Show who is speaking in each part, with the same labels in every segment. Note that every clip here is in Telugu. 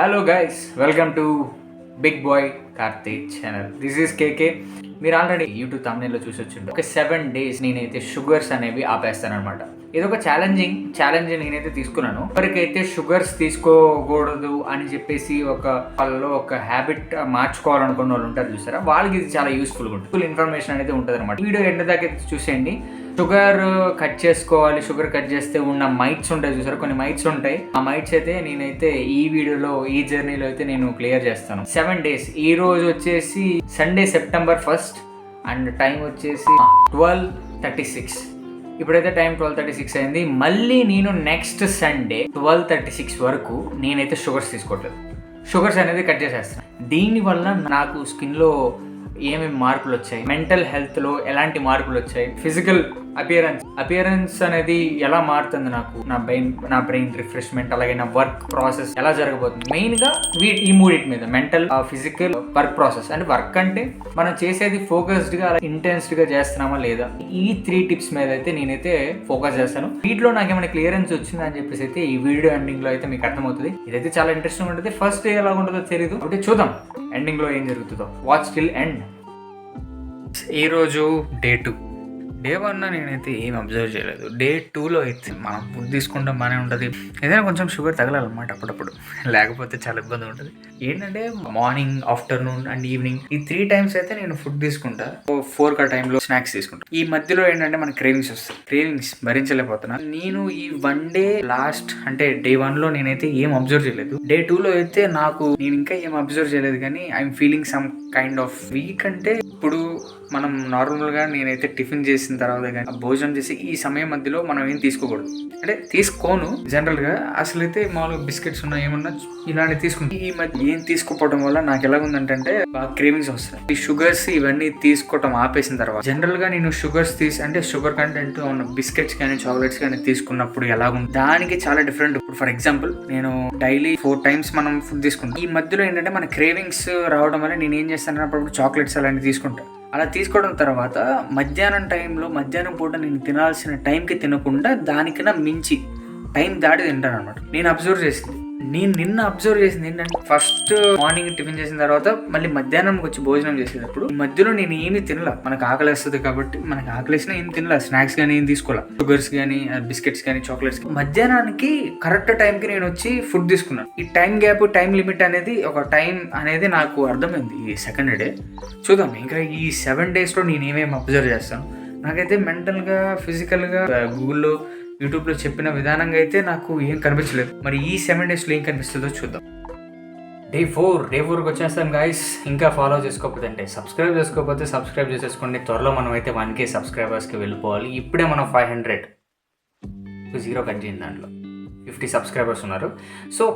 Speaker 1: Hello guys, welcome to big boy Karthik channel. This is KK. మీరు ఆల్రెడీ యూట్యూబ్ తమ్నెల్లో చూసి వచ్చిండు. ఒక 7 days నేనైతే షుగర్స్ అనేవి ఆపేస్తాను అనమాట. ఇది ఒక ఛాలెంజ్ నేనైతే తీసుకున్నాను. ఎవరికైతే షుగర్స్ తీసుకోకూడదు అని చెప్పేసి వాళ్ళలో ఒక హ్యాబిట్ మార్చుకోవాలనుకున్న వాళ్ళు ఉంటారు చూసారా, వాళ్ళకి ఇది చాలా యూస్ఫుల్గా ఉంటుంది. ఫుల్ ఇన్ఫర్మేషన్ అనేది ఉంటుంది అనమాట. వీడియో ఎండ్ దాకా చూసేయండి. షుగర్ కట్ చేసుకోవాలి. షుగర్ కట్ చేస్తే ఉన్న మైట్స్ ఉంటాయి చూసారా, కొన్ని మైట్స్ ఉంటాయి. ఆ మైట్స్ అయితే నేనైతే ఈ వీడియోలో, ఈ జర్నీలో అయితే నేను క్లియర్ చేస్తాను. 7 days. ఈ రోజు వచ్చేసి Sunday, September 1st and time వచ్చేసి 12:36. ఇప్పుడైతే టైం 12:36 అయింది. మళ్ళీ నేను నెక్స్ట్ సండే 12:36 వరకు నేనైతే షుగర్స్ తీసుకోవట్లేదు. షుగర్స్ అనేది కట్ చేసేస్తాను. దీనివల్ల నాకు స్కిన్లో ఏమేమి మార్పులు వచ్చాయి, మెంటల్ హెల్త్లో ఎలాంటి మార్పులు వచ్చాయి, ఫిజికల్ అపియరెన్స్ అనేది ఎలా మారుతుంది, నాకు నా బ్రెయిన్ రిఫ్రెష్మెంట్, అలాగే నా వర్క్ ప్రాసెస్ ఎలా జరగబోతుంది, మెయిన్గా ఈ మూడిటి మీద, మెంటల్, ఫిజికల్, వర్క్ ప్రాసెస్. అంటే వర్క్ అంటే మనం చేసేది ఫోకస్డ్గా, అలా ఇంటెన్స్డ్గా చేస్తున్నామా లేదా, ఈ 3 టిప్స్ మీద అయితే నేనైతే ఫోకస్ చేస్తాను. వీటిలో నాకు ఏమైనా క్లియరెన్స్ వచ్చిందా అని చెప్పేసి అయితే ఈ వీడియో ఎండింగ్లో అయితే మీకు అర్థమవుతుంది. ఇదైతే చాలా ఇంట్రెస్టింగ్ ఉంటుంది. ఫస్ట్ డే ఎలా ఉంటుందో తెలియదు, ఒకటి చూద్దాం ఎండింగ్లో ఏం జరుగుతుందో. Watch till end. ఈరోజు డే 2. డే 1 నేనైతే ఏం అబ్జర్వ్ చేయలేదు. డే 2లో అయితే మనం ఫుడ్ తీసుకుంటాం, బాగానే ఉంటుంది. ఏదైనా కొంచెం షుగర్ తగలాలన్నమాట అప్పుడప్పుడు, లేకపోతే చాలా ఇబ్బంది ఉంటుంది. ఏంటంటే మార్నింగ్, ఆఫ్టర్నూన్ అండ్ ఈవినింగ్ ఈ 3 times అయితే నేను ఫుడ్ తీసుకుంటా. 4 టైంలో స్నాక్స్ తీసుకుంటా. ఈ మధ్యలో ఏంటంటే మనకి క్రేవింగ్స్ వస్తాయి. క్రేవింగ్స్ భరించలేకపోతున్నా. నేను ఈ 1 day లాస్ట్ అంటే డే 1లో నేనైతే ఏం అబ్జర్వ్ చేయలేదు. డే 2లో అయితే నేను ఇంకా ఏం అబ్జర్వ్ చేయలేదు, కానీ I'm feeling some kind of week. అంటే ఇప్పుడు మనం నార్మల్గా నేనైతే టిఫిన్ చేసిన తర్వాత కానీ భోజనం చేసి ఈ సమయం మధ్యలో మనం ఏం తీసుకోకూడదు. అంటే తీసుకోను జనరల్గా. అసలు అయితే మామూలుగా బిస్కెట్స్ ఉన్నా ఏమన్నా ఇలాంటి తీసుకుంటాను. ఈ మధ్య ఏం తీసుకోవడం వల్ల నాకు ఎలా ఉందంటే బాగా క్రేవింగ్స్ వస్తాయి. ఈ షుగర్స్ ఇవన్నీ తీసుకోవటం ఆపేసిన తర్వాత జనరల్గా నేను షుగర్స్ అంటే షుగర్ కంటెంట్ ఉన్న బిస్కెట్స్ కానీ చాక్లెట్స్ కానీ తీసుకున్నప్పుడు ఎలా ఉంది, దానికి చాలా డిఫరెంట్. ఇప్పుడు ఫర్ ఎగ్జాంపుల్ నేను డైలీ 4 times మనం ఫుడ్ తీసుకుంటాం. ఈ మధ్యలో ఏంటంటే మన క్రేవింగ్స్ రావడం వల్ల నేను ఏం చేస్తాను, అప్పుడు చాక్లెట్స్ అలాంటివి తీసుకుంటాను. అలా తీసుకోవడం తర్వాత మధ్యాహ్నం పూట నేను తినాల్సిన టైంకి తినకుండా దానికన్నా మించి టైం దాటి తింటాను అనమాట. నేను నిన్న అబ్జర్వ్ చేసింది ఏంటంటే, ఫస్ట్ మార్నింగ్ టిఫిన్ చేసిన తర్వాత మళ్ళీ మధ్యాహ్నంకి వచ్చి భోజనం చేసేటప్పుడు ఈ మధ్యలో నేను ఏమీ తినలా. మనకు ఆకలి వస్తుంది కాబట్టి, మనకు ఆకలిసినా ఏం తినలా. స్నాక్స్ కానీ ఏం తీసుకోలే, షుగర్స్ కానీ బిస్కెట్స్ కానీ చాక్లెట్స్. మధ్యాహ్నానికి కరెక్ట్ టైంకి నేను వచ్చి ఫుడ్ తీసుకున్నాను. ఈ టైం గ్యాప్, టైం లిమిట్ అనేది, ఒక టైం అనేది నాకు అర్థమైంది ఈ సెకండ్ డే. చూద్దాం ఇంకా ఈ 7 daysలో నేను ఏమేమి అబ్జర్వ్ చేస్తాను. నాకైతే మెంటల్గా, ఫిజికల్గా గూగుల్లో, యూట్యూబ్లో చెప్పిన విధానంగా అయితే నాకు ఏం కనిపించలేదు. మరి ఈ 7 daysలో ఏం కనిపిస్తుందో చూద్దాం. డే 4కి వచ్చేస్తాను గాయస్. ఇంకా ఫాలో చేసుకోకపోతే, సబ్స్క్రైబ్ చేసేసుకోండి. త్వరలో మనం అయితే 1K సబ్స్క్రైబర్స్కి వెళ్ళిపోవాలి. ఇప్పుడే మనం 500 0 కట్ చేయండి. దాంట్లో 50 సబ్స్క్రైబర్స్ ఉన్నారు. సో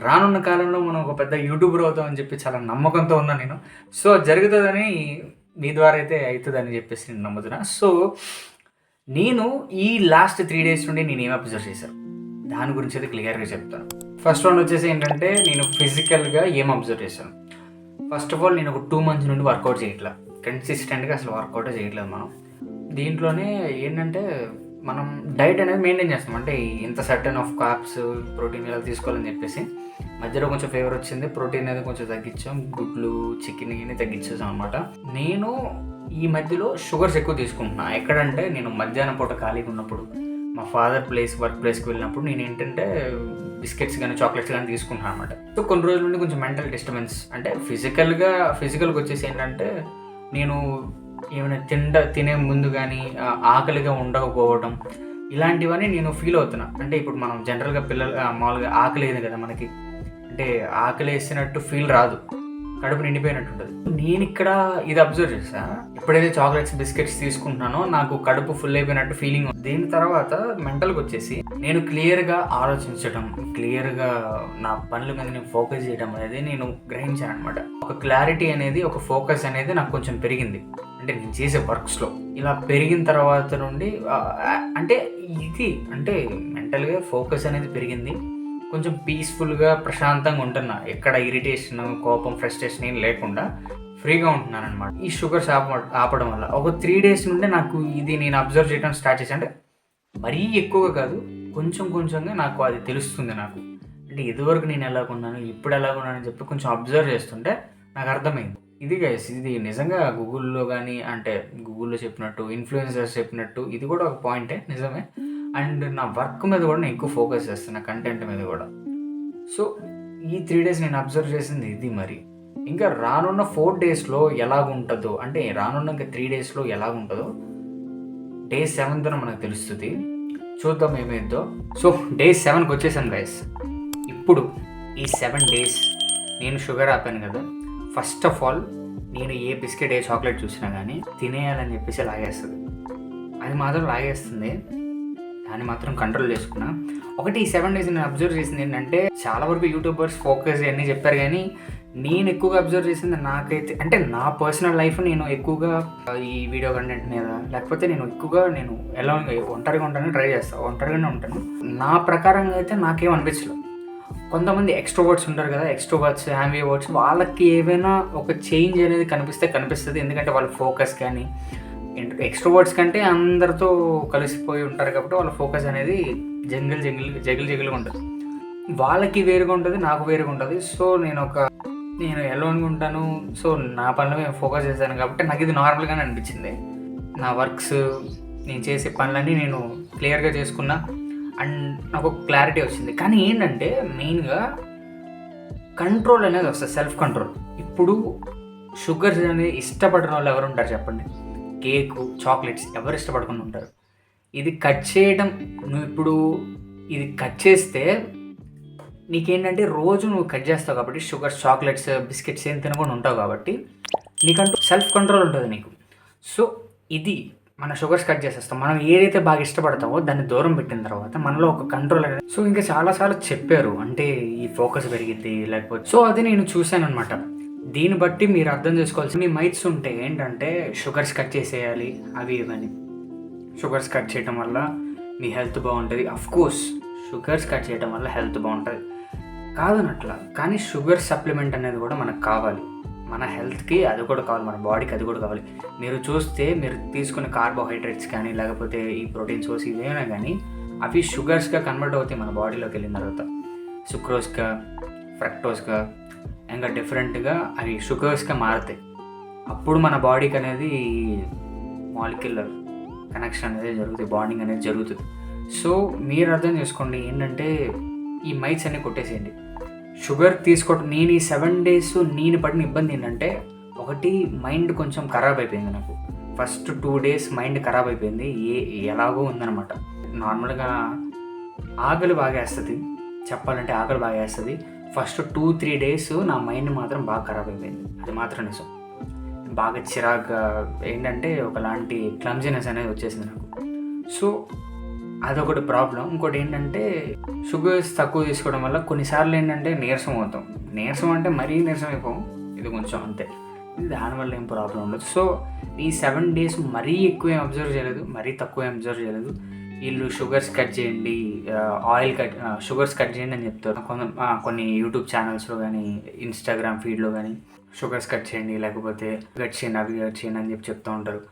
Speaker 1: రానున్న కాలంలో మనం ఒక పెద్ద యూట్యూబర్ అవుతాం అని చెప్పి చాలా నమ్మకంతో ఉన్నాను నేను. సో జరుగుతుందని, మీ ద్వారా అయితే అవుతుందని చెప్పేసి నేను నమ్ముతున్నా. సో నేను ఈ లాస్ట్ 3 days నుండి నేను ఏం అబ్జర్వ్ చేశాను దాని గురించి అయితే క్లియర్గా చెప్తాను. ఫస్ట్ వన్ వచ్చేసి ఏంటంటే, నేను ఫిజికల్గా ఏం అబ్జర్వ్ చేశాను. ఫస్ట్ ఆఫ్ ఆల్ నేను ఒక 2 months నుండి వర్కౌట్ చేయట్లేదు. కన్సిస్టెంట్గా అసలు వర్కౌట్ చేయట్లేదు మనం. దీంట్లోనే ఏంటంటే మనం డైట్ అనేది మెయింటైన్ చేస్తాం. అంటే ఇంత సర్టన్ ఆఫ్ కార్బ్స్, ప్రోటీన్ ఇలా తీసుకోవాలని చెప్పేసి మధ్యలో కొంచెం ఫేవర్ వచ్చింది. ప్రోటీన్ అనేది కొంచెం తగ్గించాం. గుడ్లు, చికెన్ ఇవన్నీ తగ్గించేసాం అనమాట. నేను ఈ మధ్యలో షుగర్స్ ఎక్కువ తీసుకుంటున్నా. ఎక్కడంటే నేను మధ్యాహ్నం పూట ఖాళీగా ఉన్నప్పుడు, మా ఫాదర్ వర్క్ ప్లేస్కి వెళ్ళినప్పుడు నేను ఏంటంటే బిస్కెట్స్ కానీ చాక్లెట్స్ కానీ తీసుకుంటున్నాను అనమాట. సో కొన్ని రోజుల నుండి కొంచెం మెంటల్ డిస్టర్బెన్స్. అంటే ఫిజికల్గా వచ్చేసి ఏంటంటే, నేను ఏమైనా తినే ముందు కానీ ఆకలిగా ఉండకపోవడం, ఇలాంటివన్నీ నేను ఫీల్ అవుతున్నా. అంటే ఇప్పుడు మనం జనరల్గా మామూలుగా ఆకలి లేదు కదా మనకి, అంటే ఆకలి వేసినట్టు ఫీల్ రాదు, కడుపు నిండిపోయినట్టు ఉంటుంది. నేను ఇక్కడ ఇది అబ్జర్వ్ చేసా. ఎప్పుడైతే చాక్లెట్స్, బిస్కెట్స్ తీసుకుంటున్నానో నాకు కడుపు ఫుల్ అయిపోయినట్టు ఫీలింగ్. దీని తర్వాత మెంటల్గా వచ్చేసి నేను క్లియర్గా ఆలోచించడం, క్లియర్గా నా పనుల మీద నేను ఫోకస్ చేయడం అనేది నేను గ్రహించాను అనమాట. ఒక క్లారిటీ అనేది, ఒక ఫోకస్ అనేది నాకు కొంచెం పెరిగింది. అంటే నేను చేసే వర్క్స్లో ఇలా పెరిగిన తర్వాత నుండి అంటే మెంటల్గా ఫోకస్ అనేది పెరిగింది. కొంచెం పీస్ఫుల్గా, ప్రశాంతంగా ఉంటున్నా. ఎక్కడ ఇరిటేషన్, కోపం, ఫ్రస్ట్రేషన్ ఏం లేకుండా ఫ్రీగా ఉంటున్నాను అనమాట. ఈ షుగర్స్ ఆపడం వల్ల ఒక 3 days నుండి నాకు ఇది నేను అబ్జర్వ్ చేయడం స్టార్ట్ చేశాను. అంటే మరీ ఎక్కువగా కాదు, కొంచెంగా నాకు అది తెలుస్తుంది. నాకు అంటే ఇదివరకు నేను ఎలాగున్నాను, ఇప్పుడు ఎలాగున్నాను అని చెప్పి కొంచెం అబ్జర్వ్ చేస్తుంటే నాకు అర్థమైంది. ఇది గైస్, ఇది నిజంగా గూగుల్‌లో గానీ, అంటే గూగుల్‌లో చెప్పినట్టు, ఇన్‌ఫ్లుయెన్సర్స్ చెప్పినట్టు ఇది కూడా ఒక పాయింటే నిజమే. అండ్ నా వర్క్ మీద కూడా నేను ఎక్కువ ఫోకస్ చేస్తున్నా, కంటెంట్ మీద కూడా. సో, ఈ 3 డేస్ నేను అబ్జర్వ్ చేసింది ఇది మరి. ఇంకా రానున్న 4 డేస్‌లో ఎలాగుంటదో, అంటే రానున్న ఇంకా 3 డేస్‌లో ఎలాగుంటదో డే 7థ్‌న మనకు తెలుస్తది. చూద్దాం ఏమైద్దో. సో, డే 7కి వచ్చేసాం గైస్. ఇప్పుడు ఈ 7 డేస్ నేను షుగర్ ఆపాను కదా! ఫస్ట్ ఆఫ్ ఆల్ నేను ఏ బిస్కెట్, ఏ చాక్లెట్ చూసినా గానీ తినేయాలని చెప్పేసి లాగేస్తది. అది మాత్రం లాగేస్తుంది. దాన్ని మాత్రం కంట్రోల్ చేసుకున్నా. ఒకటి ఈ 7 డేస్ నేను అబ్జర్వ్ చేసింది ఏంటంటే, చాలా వరకు యూట్యూబర్స్ ఫోకస్ ఇవన్నీ చెప్పారు కానీ, నేను ఎక్కువగా అబ్జర్వ్ చేసింది నాకైతే, అంటే నా పర్సనల్ లైఫ్ నేను ఎక్కువగా ఈ వీడియో కంటెంట్ మీద, లేకపోతే నేను ఎక్కువగా ఎలా ఒంటరిగా ఉంటానని ట్రై చేస్తాను, ఒంటరిగానే ఉంటాను. నా ప్రకారంగా అయితే నాకేం అనిపించలేదు. కొంతమంది ఎక్స్ట్రోవర్ట్స్ ఉంటారు కదా, ఎక్స్ట్రోవర్ట్స్, యాంబివర్ట్స్, వాళ్ళకి ఏవైనా ఒక చేంజ్ అనేది కనిపిస్తుంది. ఎందుకంటే వాళ్ళ ఫోకస్ కానీ, ఎక్స్ట్రోవర్ట్స్ కంటే అందరితో కలిసిపోయి ఉంటారు కాబట్టి వాళ్ళ ఫోకస్ అనేది జగిలుగా ఉంటుంది. వాళ్ళకి వేరుగా ఉంటుంది, నాకు వేరుగా ఉంటుంది. సో నేను ఎలోన్గా ఉంటాను. సో నా పనుల మీద ఫోకస్ చేశాను కాబట్టి నాకు ఇది నార్మల్గానే అనిపించింది. నా వర్క్స్, నేను చేసే పనులన్నీ నేను క్లియర్గా చేసుకున్నా. అండ్ నాకు ఒక క్లారిటీ వచ్చింది. కానీ ఏంటంటే మెయిన్గా కంట్రోల్ అనేది వస్తుంది, సెల్ఫ్ కంట్రోల్. ఇప్పుడు షుగర్స్ అనేది ఇష్టపడిన వాళ్ళు ఎవరు ఉంటారు చెప్పండి? కేకు, చాక్లెట్స్ ఎవరు ఇష్టపడకుండా ఉంటారు? ఇది కట్ చేయడం, నువ్వు ఇది కట్ చేస్తే నీకేంటంటే రోజు నువ్వు కట్ చేస్తావు కాబట్టి, షుగర్స్, చాక్లెట్స్, బిస్కెట్స్ ఏం తినకుండా ఉంటావు కాబట్టి నీకంటూ సెల్ఫ్ కంట్రోల్ ఉంటుంది నీకు. సో ఇది మన షుగర్స్ కట్ చేసేస్తాం. మనం ఏదైతే బాగా ఇష్టపడతామో దాన్ని దూరం పెట్టిన తర్వాత మనలో ఒక కంట్రోల్ అనేది. సో ఇంకా చాలాసార్లు చెప్పారు, అంటే ఈ ఫోకస్ పెరిగిద్ది లేకపోతే. సో అది నేను చూశాను అనమాట. దీన్ని బట్టి మీరు అర్థం చేసుకోవాల్సిన మైట్స్ ఉంటే ఏంటంటే, షుగర్స్ కట్ చేసేయాలి అవి ఇవన్నీ. షుగర్స్ కట్ చేయడం వల్ల మీ హెల్త్ బాగుంటుంది. అఫ్కోర్స్ షుగర్స్ కట్ చేయడం వల్ల హెల్త్ బాగుంటుంది కాదనట్లా, కానీ షుగర్ సప్లిమెంట్ అనేది కూడా మనకు కావాలి. మన హెల్త్కి అది కూడా కావాలి, మన బాడీకి అది కూడా కావాలి. మీరు చూస్తే మీరు తీసుకునే కార్బోహైడ్రేట్స్ కానీ, లేకపోతే ఈ ప్రోటీన్ సోర్స్ ఇవేనా కానీ, అవి షుగర్స్గా కన్వర్ట్ అవుతాయి మన బాడీలోకి వెళ్ళిన తర్వాత. సుక్రోస్గా, ఫ్రక్టోస్గా, ఇంకా డిఫరెంట్గా అవి షుగర్స్గా మారుతాయి. అప్పుడు మన బాడీకి అనేది మాలిక్యులర్ కనెక్షన్ అనేది జరుగుతుంది, బాండింగ్ అనేది జరుగుతుంది. సో మీరు అర్థం చేసుకోండి ఏంటంటే, ఈ మైట్స్ అన్నీ కొట్టేసేయండి. షుగర్ తీసుకోవడం, నేను ఈ 7 డేస్ నేను పడిన ఇబ్బంది ఏంటంటే, ఒకటి మైండ్ కొంచెం ఖరాబ్ అయిపోయింది నాకు. ఫస్ట్ 2 డేస్ మైండ్ ఖరాబ్ అయిపోయింది, ఎలాగో ఉందన్నమాట. నార్మల్గా ఆకలి బాగా వేస్తుంది, చెప్పాలంటే ఆకలి బాగా వేస్తుంది. ఫస్ట్ 2-3 డేస్ నా మైండ్ మాత్రం బాగా ఖరాబ్ అయిపోయింది, అది మాత్రం నిజం. బాగా చిరాగ్గా ఏంటంటే ఒకలాంటి క్లమ్జీనెస్ అనేది వచ్చేసింది నాకు. సో అదొకటి ప్రాబ్లం. ఇంకోటి ఏంటంటే, షుగర్స్ తక్కువ తీసుకోవడం వల్ల కొన్నిసార్లు ఏంటంటే నీరసం అవుతాం. నీరసం అంటే మరీ నీరసం అయిపోం, ఇది కొంచెం అంతే. దానివల్ల ఏం ప్రాబ్లం ఉండదు. సో ఈ 7 డేస్ మరీ ఎక్కువ ఏం అబ్జర్వ్ చేయలేదు, మరీ తక్కువ ఏం అబ్జర్వ్ చేయలేదు. వీళ్ళు షుగర్స్ కట్ చేయండి, షుగర్స్ కట్ చేయండి అని చెప్తారు కొన్ని యూట్యూబ్ ఛానల్స్లో కానీ, ఇన్స్టాగ్రామ్ ఫీడ్లో కానీ. షుగర్స్ కట్ చేయండి, లేకపోతే కట్ చేయండి, అవి కట్ చేయండి అని చెప్తూ ఉంటారు.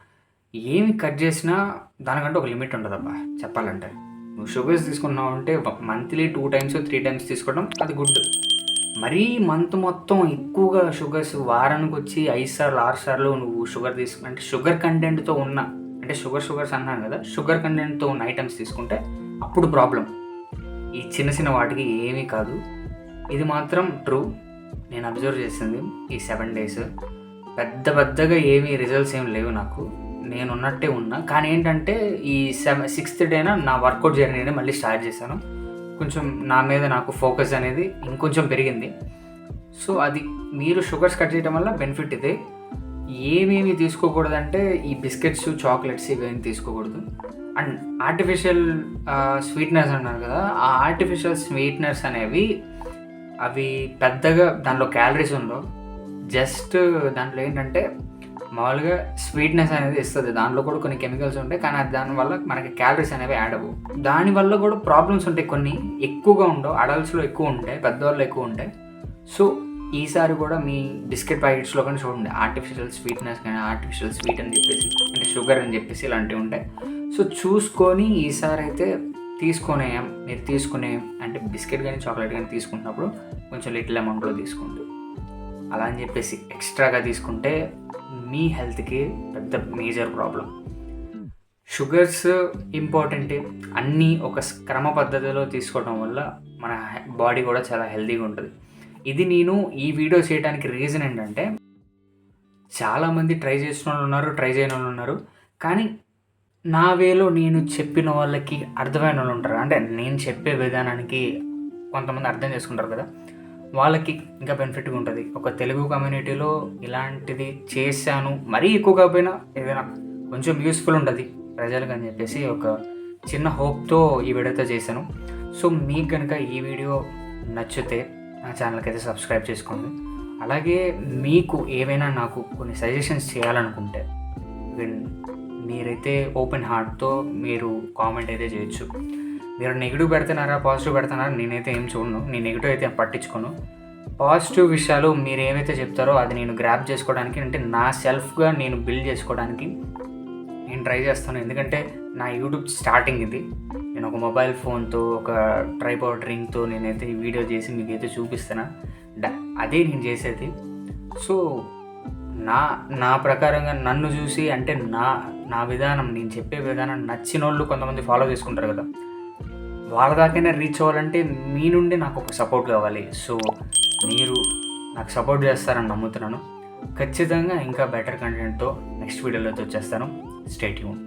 Speaker 1: ఏమి కట్ చేసినా దానికంటే ఒక లిమిట్ ఉంటుంది అబ్బా. చెప్పాలంటే నువ్వు షుగర్స్ తీసుకున్నావు అంటే మంత్లీ 2 times 3 times తీసుకోవడం అది గుడ్. మరీ మంత్ మొత్తం ఎక్కువగా షుగర్స్, వారానికి వచ్చి 5 సార్లు 6 సార్లు నువ్వు షుగర్ తీసుకుంటే, షుగర్ కంటెంట్తో ఉన్న, అంటే షుగర్స్ అన్నాను కదా, షుగర్ కంటెంట్తో ఉన్న ఐటమ్స్ తీసుకుంటే అప్పుడు ప్రాబ్లం. ఈ చిన్న వాటికి ఏమీ కాదు. ఇది మాత్రం ట్రూ, నేను అబ్జర్వ్ చేసింది ఈ 7 డేస్. పెద్దగా ఏమీ రిజల్ట్స్ ఏమి లేవు నాకు, నేను ఉన్నట్టే ఉన్నా. కానీ ఏంటంటే ఈ 6th డేన నా వర్కౌట్ జర్నీని మళ్ళీ స్టార్ట్ చేశాను. కొంచెం నా మీద నాకు ఫోకస్ అనేది ఇంకొంచెం పెరిగింది. సో అది మీరు షుగర్స్ కట్ చేయడం వల్ల బెనిఫిట్ ఇదే. ఏమేమి తీసుకోకూడదంటే, ఈ బిస్కెట్స్, చాక్లెట్స్ ఇవేమి తీసుకోకూడదు. అండ్ ఆర్టిఫిషియల్ స్వీట్నర్స్ అన్నారు కదా, ఆ ఆర్టిఫిషియల్ స్వీట్నర్స్ అనేవి అవి పెద్దగా దాంట్లో క్యాలరీస్ ఉండవు. జస్ట్ దాంట్లో ఏంటంటే మామూలుగా స్వీట్నెస్ అనేది ఇస్తుంది, దాంట్లో కూడా కొన్ని కెమికల్స్ ఉంటాయి. కానీ దానివల్ల మనకి క్యాలరీస్ అనేవి యాడ్ అవ్వవు. దానివల్ల కూడా ప్రాబ్లమ్స్ ఉంటాయి, కొన్ని ఎక్కువగా ఉండవు. అడల్ట్స్లో ఎక్కువ ఉంటాయి, పెద్దవాళ్ళు ఎక్కువ ఉంటాయి. సో ఈసారి కూడా మీ బిస్కెట్ ప్యాకెట్స్లో కానీ చూడండి, ఆర్టిఫిషియల్ స్వీట్నెస్ కానీ, ఆర్టిఫిషియల్ స్వీట్ అని చెప్పేసి, అంటే షుగర్ అని చెప్పేసి ఇలాంటివి ఉంటాయి. సో చూసుకొని ఈసారి అయితే మీరు తీసుకునే అంటే బిస్కెట్ కానీ చాక్లెట్ కానీ తీసుకున్నప్పుడు కొంచెం లిటిల్ అమౌంట్లో తీసుకోండి. అలా అని చెప్పేసి ఎక్స్ట్రాగా తీసుకుంటే మీ హెల్త్కి పెద్ద మేజర్ ప్రాబ్లం. షుగర్స్ ఇంపార్టెంటే, అన్నీ ఒక క్రమ పద్ధతిలో తీసుకోవడం వల్ల మన బాడీ కూడా చాలా హెల్తీగా ఉంటుంది. ఇది నేను ఈ వీడియో చేయడానికి రీజన్ ఏంటంటే, చాలామంది ట్రై చేసిన వాళ్ళు ఉన్నారు, ట్రై చేయని వాళ్ళు ఉన్నారు. కానీ నా వేలో నేను చెప్పిన వాళ్ళకి అర్థమైన వాళ్ళు ఉంటారు. అంటే నేను చెప్పే విధానానికి కొంతమంది అర్థం చేసుకుంటారు కదా, వాళ్ళకి ఇంకా బెనిఫిట్గా ఉంటుంది. ఒక తెలుగు కమ్యూనిటీలో ఇలాంటిది చేశాను, మరీ ఎక్కువ కాకపోయినా ఏదైనా కొంచెం యూస్ఫుల్ ఉంటుంది ప్రజలకు అని చెప్పేసి ఒక చిన్న హోప్తో ఈ వీడియోతో చేశాను. సో మీకు కనుక ఈ వీడియో నచ్చితే నా ఛానల్కి అయితే సబ్స్క్రైబ్ చేసుకోండి. అలాగే మీకు ఏవైనా నాకు కొన్ని సజెషన్స్ చేయాలనుకుంటే మీరైతే ఓపెన్ హార్ట్తో మీరు కామెంట్ అయితే చేయొచ్చు. మీరు నెగిటివ్ పెడుతున్నారా పాజిటివ్ పెడుతున్నారా నేనైతే ఏం చూడను. నేను నెగిటివ్ అయితే పట్టించుకోను. పాజిటివ్ విషయాలు మీరు ఏవైతే చెప్తారో అది నేను గ్రాప్ చేసుకోవడానికి, అంటే నా సెల్ఫ్గా నేను బిల్డ్ చేసుకోవడానికి నేను ట్రై చేస్తాను. ఎందుకంటే నా యూట్యూబ్ స్టార్టింగ్ ఇది. నేను ఒక మొబైల్ ఫోన్తో ఒక ట్రైపాడ్ రింగ్తో నేనైతే ఈ వీడియో చేసి మీకైతే చూపిస్తాను. అదే నేను చేసేది. సో నా ప్రకారంగా నన్ను చూసి, అంటే నా విధానం, నేను చెప్పే విధానం నచ్చిన వాళ్ళు కొంతమంది ఫాలో చేసుకుంటారు కదా, వాళ్ళ దాకైనా రీచ్ అవ్వాలంటే మీ నుండి నాకు ఒక సపోర్ట్ కావాలి. సో మీరు నాకు సపోర్ట్ చేస్తారని నమ్ముతున్నాను. ఖచ్చితంగా ఇంకా బెటర్ కంటెంట్తో నెక్స్ట్ వీడియోలో వచ్చేస్తాను. Stay tune.